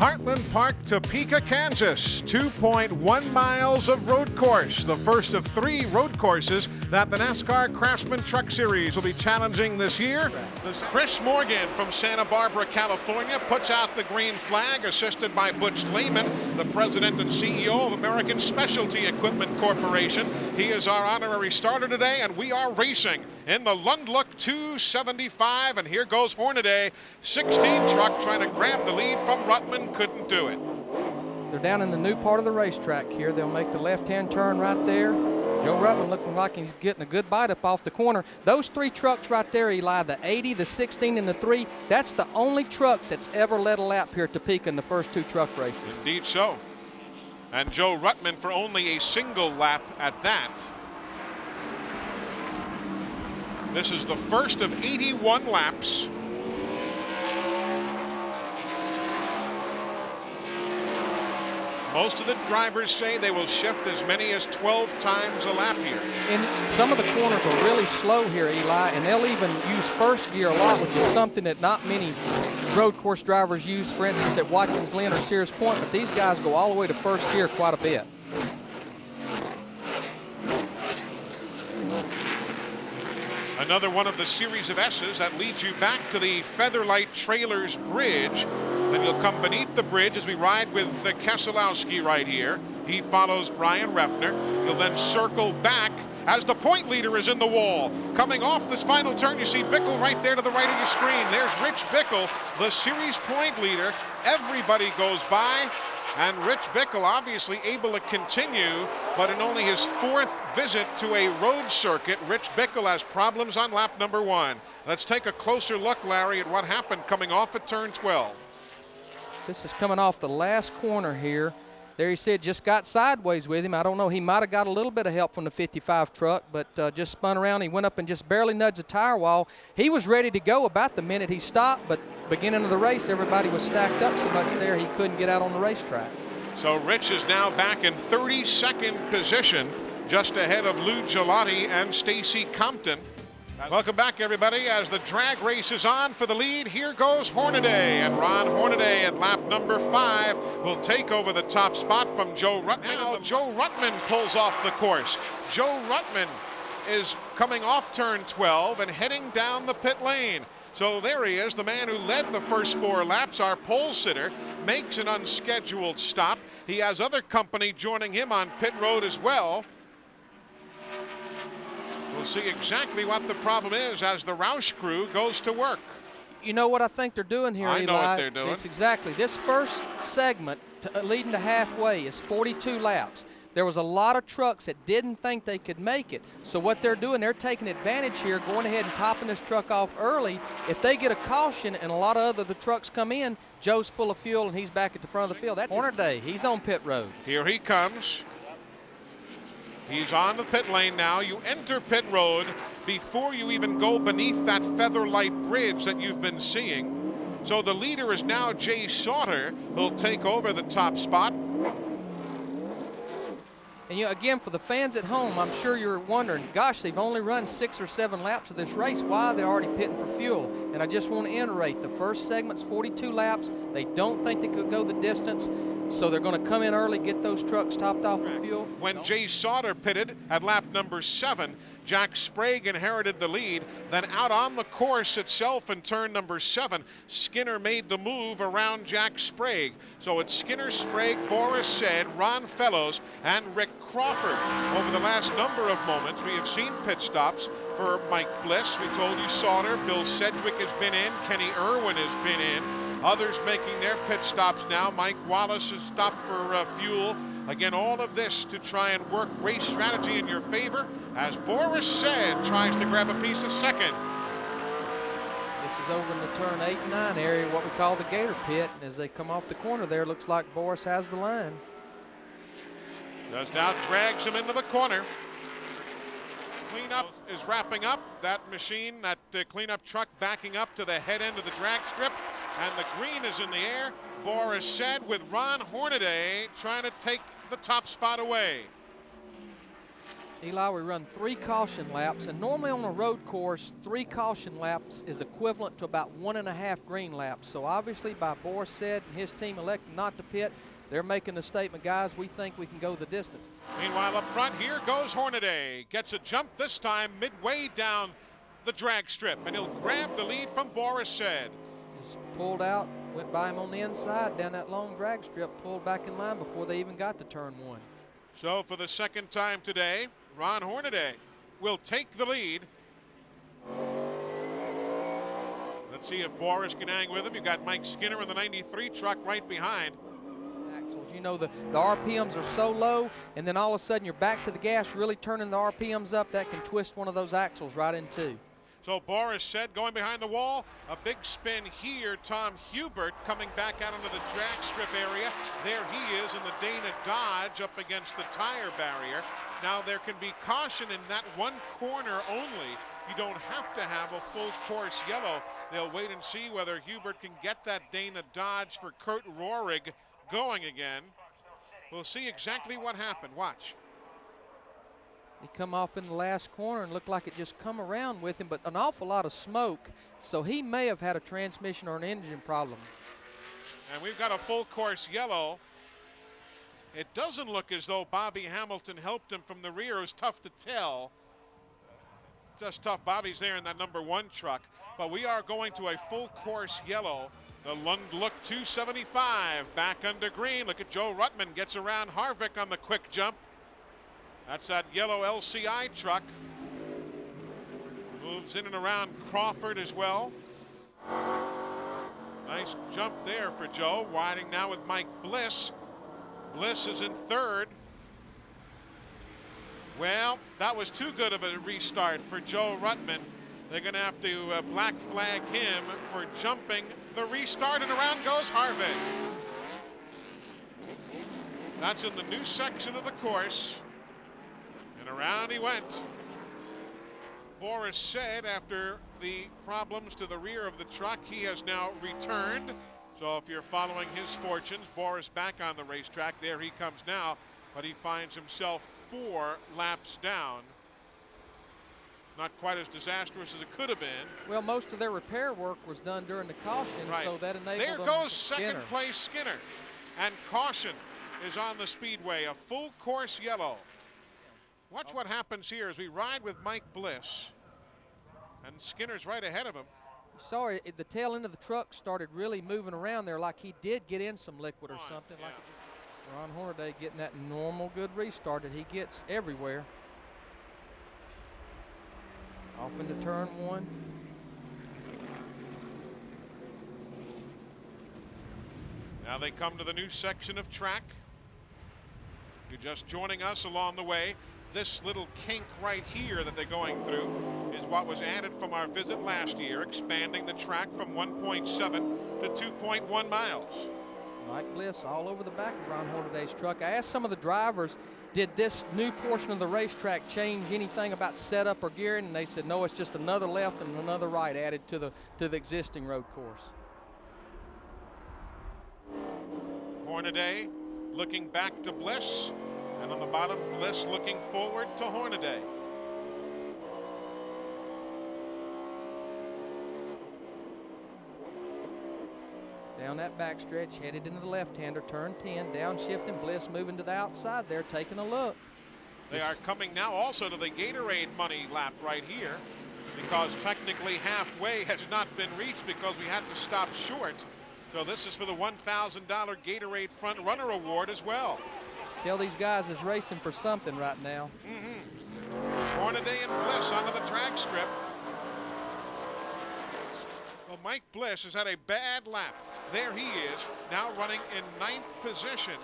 Heartland Park, Topeka, Kansas. 2.1 miles of road course. The first of 3 road courses that the NASCAR Craftsman Truck Series will be challenging this year. Chris Morgan from Santa Barbara, California, puts out the green flag, assisted by Butch Lehman, the president and CEO of American Specialty Equipment Corporation. He is our honorary starter today, and we are racing in the Lund Look 275. And here goes Hornaday, 16 truck, trying to grab the lead from Ruttman. Couldn't do it. They're down in the new part of the racetrack here. They'll make the left-hand turn right there. Joe Ruttman looking like he's getting a good bite up off the corner. Those 3 trucks right there, Eli, the 80, the 16, and the 3, that's the only trucks that's ever led a lap here at Topeka in the first 2 truck races. Indeed so. And Joe Ruttman for only a single lap at that. This is the first of 81 laps. Most of the drivers say they will shift as many as 12 times a lap here. And some of the corners are really slow here, Eli, and they'll even use first gear a lot, which is something that not many road course drivers use, for instance, at Watkins Glen or Sears Point, but these guys go all the way to first gear quite a bit. Another one of the series of S's that leads you back to the Featherlight Trailers Bridge. Then you'll come beneath the bridge as we ride with the Keselowski right here. He follows Brian Refner. You'll then circle back as the point leader is in the wall. Coming off this final turn, you see Bickle right there to the right of your screen. There's Rich Bickle, the series point leader. Everybody goes by. And Rich Bickle obviously able to continue, but in only his 4th visit to a road circuit, Rich Bickle has problems on lap number 1. Let's take a closer look, Larry, at what happened coming off at turn 12. This is coming off the last corner here. There he said just got sideways with him. I don't know, he might have got a little bit of help from the 55 truck, but just spun around. He went up and just barely nudged the tire wall. He was ready to go about the minute he stopped, but beginning of the race, everybody was stacked up so much there he couldn't get out on the racetrack. So Rich is now back in 32nd position, just ahead of Lou Gelati and Stacy Compton. Welcome back, everybody, as the drag race is on. For the lead, here goes Hornaday, and Ron Hornaday at lap number 5 will take over the top spot from Joe Ruttman. Now Joe Ruttman pulls off the course. Joe Ruttman is coming off turn 12 and heading down the pit lane. So there he is, the man who led the first 4 laps, our pole sitter, makes an unscheduled stop. He has other company joining him on pit road as well. We'll see exactly what the problem is as the Roush crew goes to work. You know what I think they're doing here, Eli? I know what they're doing. It's exactly. This first segment leading to halfway is 42 laps. There was a lot of trucks that didn't think they could make it. So what they're doing, they're taking advantage here, going ahead and topping this truck off early. If they get a caution and a lot of the trucks come in, Joe's full of fuel and he's back at the front of the field. That's Hornaday. He's on pit road. Here he comes. He's on the pit lane now. You enter pit road before you even go beneath that Featherlight Bridge that you've been seeing. So the leader is now Jay Sauter, who'll take over the top spot. And again, for the fans at home, I'm sure you're wondering, gosh, they've only run 6 or 7 laps of this race. Why are they already pitting for fuel? And I just want to iterate, the first segment's 42 laps. They don't think they could go the distance, so they're going to come in early, get those trucks topped off with fuel. When Jay Sauter pitted at lap number 7, Jack Sprague inherited the lead. Then out on the course itself in turn number 7, Skinner made the move around Jack Sprague. So it's Skinner, Sprague, Boris Said, Ron Fellows, and Rick Crawford. Over the last number of moments, we have seen pit stops for Mike Bliss. We told you Sauter, Bill Sedgwick has been in, Kenny Irwin has been in. Others making their pit stops now. Mike Wallace has stopped for fuel. Again, all of this to try and work race strategy in your favor as Boris Said tries to grab a piece of second. This is over in the turn 8 and 9 area, what we call the Gator Pit. And as they come off the corner there, looks like Boris has the line. Does now drags him into the corner. Cleanup is wrapping up. That machine, that cleanup truck backing up to the head end of the drag strip. And the green is in the air. Boris Said with Ron Hornaday trying to take the top spot away. Eli, we run 3 caution laps, and normally on a road course, 3 caution laps is equivalent to about 1.5 green laps. So obviously by Boris Said and his team elected not to pit, they're making a statement, guys, we think we can go the distance. Meanwhile, up front, here goes Hornaday. Gets a jump this time midway down the drag strip, and he'll grab the lead from Boris Said. Just pulled out, went by him on the inside down that long drag strip, pulled back in line before they even got to turn 1. So for the second time today, Ron Hornaday will take the lead. Let's see if Boris can hang with him. You've got Mike Skinner in the 93 truck right behind. Axles, you know, the RPMs are so low, and then all of a sudden you're back to the gas, really turning the RPMs up. That can twist one of those axles right in two. So Boris Said going behind the wall. A big spin here. Tom Hubert coming back out into the drag strip area. There he is in the Dana Dodge up against the tire barrier. Now there can be caution in that one corner only. You don't have to have a full course yellow. They'll wait and see whether Hubert can get that Dana Dodge for Kurt Rohrig going again. We'll see exactly what happened. Watch. He come off in the last corner and looked like it just come around with him, but an awful lot of smoke, so he may have had a transmission or an engine problem. And we've got a full course yellow. It doesn't look as though Bobby Hamilton helped him from the rear. It was tough to tell. Just tough. Bobby's there in that number 1 truck. But we are going to a full course yellow. The Lund Look 275 back under green. Look at Joe Ruttman gets around Harvick on the quick jump. That's that yellow LCI truck. Moves in and around Crawford as well. Nice jump there for Joe. Riding now with Mike Bliss. Bliss is in 3rd. Well, that was too good of a restart for Joe Ruttman. They're going to have to black flag him for jumping the restart, and around goes Harvick. That's in the new section of the course. And around he went. Boris Said, after the problems to the rear of the truck, he has now returned. So if you're following his fortunes, Boris back on the racetrack. There he comes now, but he finds himself 4 laps down. Not quite as disastrous as it could have been. Well, most of their repair work was done during the caution, right. So that enabled there them goes to second place Skinner. And caution is on the speedway, a full course yellow. Watch what happens here as we ride with Mike Bliss. And Skinner's right ahead of him. Sorry, the tail end of the truck started really moving around there like he did get in some liquid or something. Yeah. Like Ron Hornaday getting that normal good restart that he gets everywhere. Off into turn 1. Now they come to the new section of track. If you're just joining us along the way, this little kink right here that they're going through is what was added from our visit last year, expanding the track from 1.7 to 2.1 miles. Mike Bliss all over the back of Ron Hornaday's truck. I asked some of the drivers, did this new portion of the racetrack change anything about setup or gearing? And they said, no, it's just another left and another right added to the existing road course. Hornaday looking back to Bliss, and on the bottom, Bliss looking forward to Hornaday. Down that backstretch, headed into the left-hander, turn 10, downshifting, Bliss moving to the outside there, taking a look. They are coming now also to the Gatorade money lap right here, because technically halfway has not been reached because we had to stop short. So this is for the $1,000 Gatorade Front Runner Award as well. Tell these guys is racing for something right now. Hornaday and Bliss onto the drag strip. Well, Mike Bliss has had a bad lap. There he is, now running in 9th position.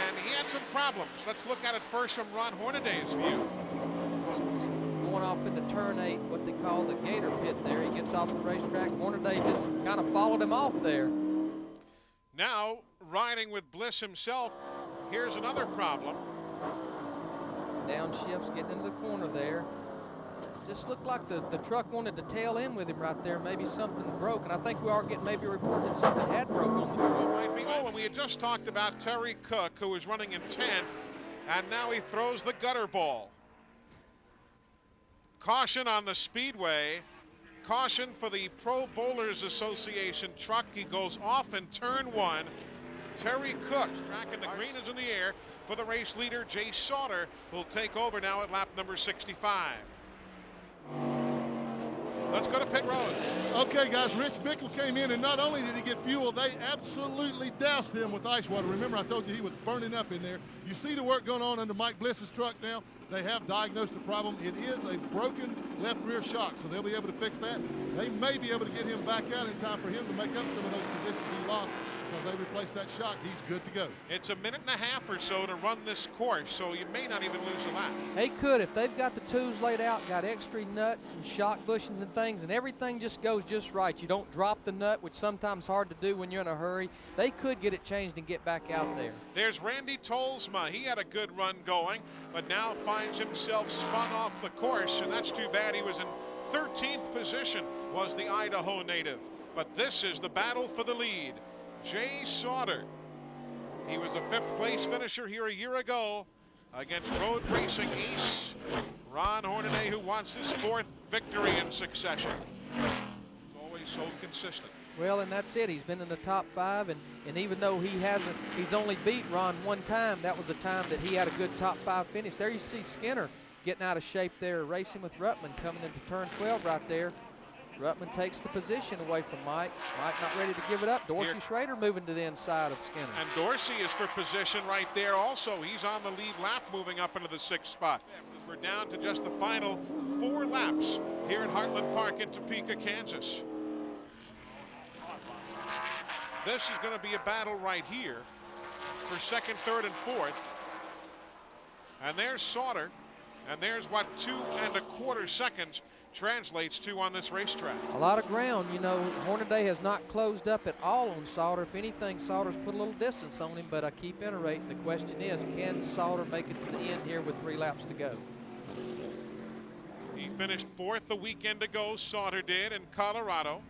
And he had some problems. Let's look at it first from Ron Hornaday's view. Going off into turn 8, what they call the Gator pit there. He gets off the racetrack. Hornaday just kind of followed him off there. Now, riding with Bliss himself, here's another problem. Downshifts, getting into the corner there. Just looked like the truck wanted to tail in with him right there. Maybe something broke, and I think we are getting maybe a report that something had broke on the truck. Might be. Oh, and we had just talked about Terry Cook, who was running in 10th. And now he throws the gutter ball. Caution on the speedway. Caution for the Pro Bowlers Association truck. He goes off in turn 1. Terry Cook, tracking the green is in the air for the race leader, Jay Sauter, will take over now at lap number 65. Let's go to pit road. Okay, guys, Rich Bickle came in, and not only did he get fuel, they absolutely doused him with ice water. Remember, I told you he was burning up in there. You see the work going on under Mike Bliss's truck now. They have diagnosed the problem. It is a broken left rear shock, so they'll be able to fix that. They may be able to get him back out in time for him to make up some of those positions he lost. Because they replaced that shock, he's good to go. It's a minute and a half or so to run this course, so you may not even lose a lap. They could, if they've got the tools laid out, got extra nuts and shock bushings and things, and everything just goes just right. You don't drop the nut, which sometimes hard to do when you're in a hurry. They could get it changed and get back out there. There's Randy Tolsma. He had a good run going, but now finds himself spun off the course, and that's too bad. He was in 13th position, was the Idaho native. But this is the battle for the lead. Jay Sauter. He was a 5th place finisher here a year ago against road racing ace Ron Hornaday, who wants his 4th victory in succession. He's always so consistent. Well, and that's it. He's been in the top 5, and even though he's only beat Ron one time, that was a time that he had a good top 5 finish. There you see Skinner getting out of shape there, racing with Ruttman coming into turn 12 right there. Ruttman takes the position away from Mike. Mike not ready to give it up. Dorsey Schrader moving to the inside of Skinner. And Dorsey is for position right there also. He's on the lead lap moving up into the 6th spot. We're down to just the final 4 laps here at Heartland Park in Topeka, Kansas. This is going to be a battle right here for 2nd, 3rd, and 4th. And there's Sauter. And there's what 2 1/4 seconds translates to on this racetrack. A lot of ground. You know, Hornaday has not closed up at all on Sauter. If anything, Sauter's put a little distance on him, but I keep iterating. The question is, can Sauter make it to the end here with 3 laps to go? He finished 4th a weekend ago, Sauter did, in Colorado.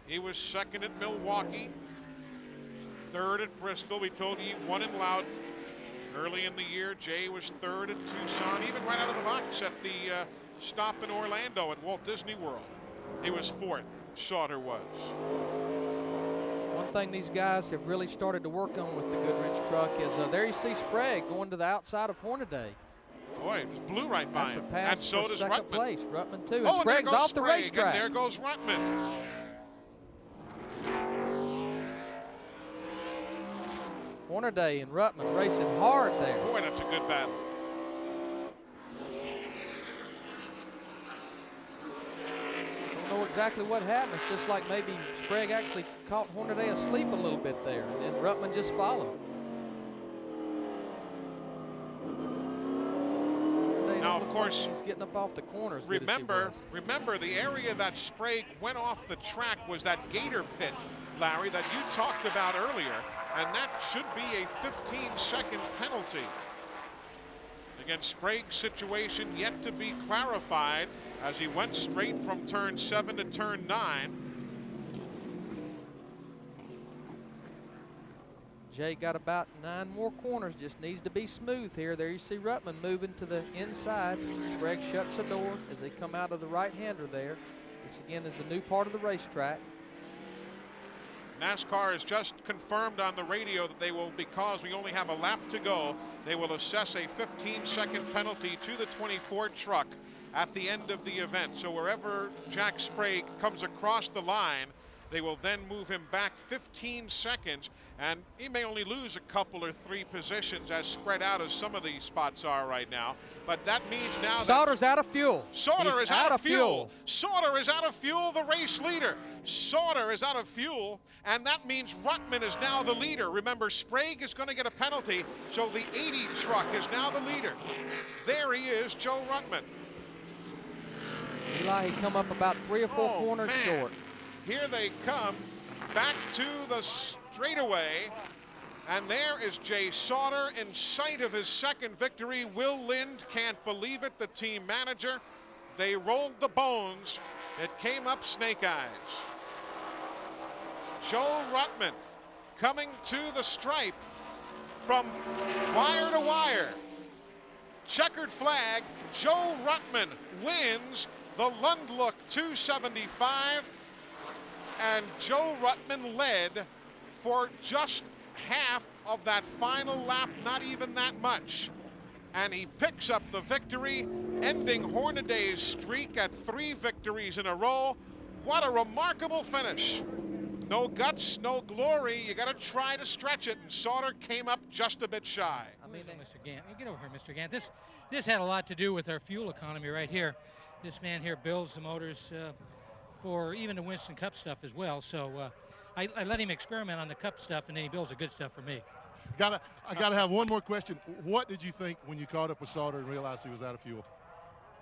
He was 2nd at Milwaukee, 3rd at Bristol. We told you he won in Loudon. Early in the year, Jay was 3rd at Tucson, even right out of the box at the stop in Orlando at Walt Disney World. He was 4th, Sauter was. One thing these guys have really started to work on with the Goodrich truck is there you see Sprague going to the outside of Hornaday. Boy, it just blew right by him. That's a pass and so for does 2nd Ruttman. place. Ruttman too. And Oh, Sprague's there goes off the Sprague, racetrack. and there goes Ruttman. Hornaday and Ruttman racing hard there. Boy, that's a good battle. Don't know exactly what happened. It's just like maybe Sprague actually caught Hornaday asleep a little bit there, and then Ruttman just followed. Now, of course, he's getting up off the corners. Remember the area that Sprague went off the track was that Gator pit, Larry, that you talked about earlier, and that should be a 15-second penalty. Again, Sprague's situation yet to be clarified as he went straight from turn 7 to turn 9. Jay got about 9 more corners, just needs to be smooth here. There you see Ruttman moving to the inside. Sprague shuts the door as they come out of the right-hander there. This again is the new part of the racetrack. NASCAR has just confirmed on the radio that they will, because we only have a lap to go, they will assess a 15-second penalty to the 24 truck at the end of the event. So wherever Jack Sprague comes across the line, they will then move him back 15 seconds, and he may only lose a couple or 3 positions as spread out as some of these spots are right now. But that means now Sauter's out of fuel. Sauter is out of fuel. Sauter is out of fuel, the race leader. Sauter is out of fuel, and that means Ruttman is now the leader. Remember, Sprague is going to get a penalty, so the 80 truck is now the leader. There he is, Joe Ruttman. Eli, he come up about 3 or 4 corners short. Here they come back to the straightaway, and there is Jay Sauter in sight of his 2nd victory. Will Lind can't believe it, the team manager. They rolled the bones. It came up snake eyes. Joe Ruttman coming to the stripe from wire to wire. Checkered flag, Joe Ruttman wins the Lund Look 275, and Joe Ruttman led for just half of that final lap, not even that much. And he picks up the victory, ending Hornaday's streak at 3 victories in a row. What a remarkable finish. No guts, no glory. You got to try to stretch it, and Sauter came up just a bit shy. I mean, Mr. Gant, get over here, Mr. Gant. This had a lot to do with our fuel economy right here. This man here builds the motors for even the Winston Cup stuff as well. So I let him experiment on the Cup stuff, and then he builds the good stuff for me. I gotta have one more question. What did you think when you caught up with Sauter and realized he was out of fuel?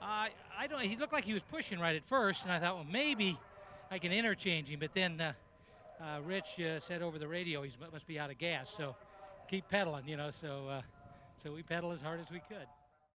I don't. He looked like he was pushing right at first, and I thought, well, maybe I can interchange him. But then Rich said over the radio he must be out of gas, so keep pedaling, you know. So we pedal as hard as we could.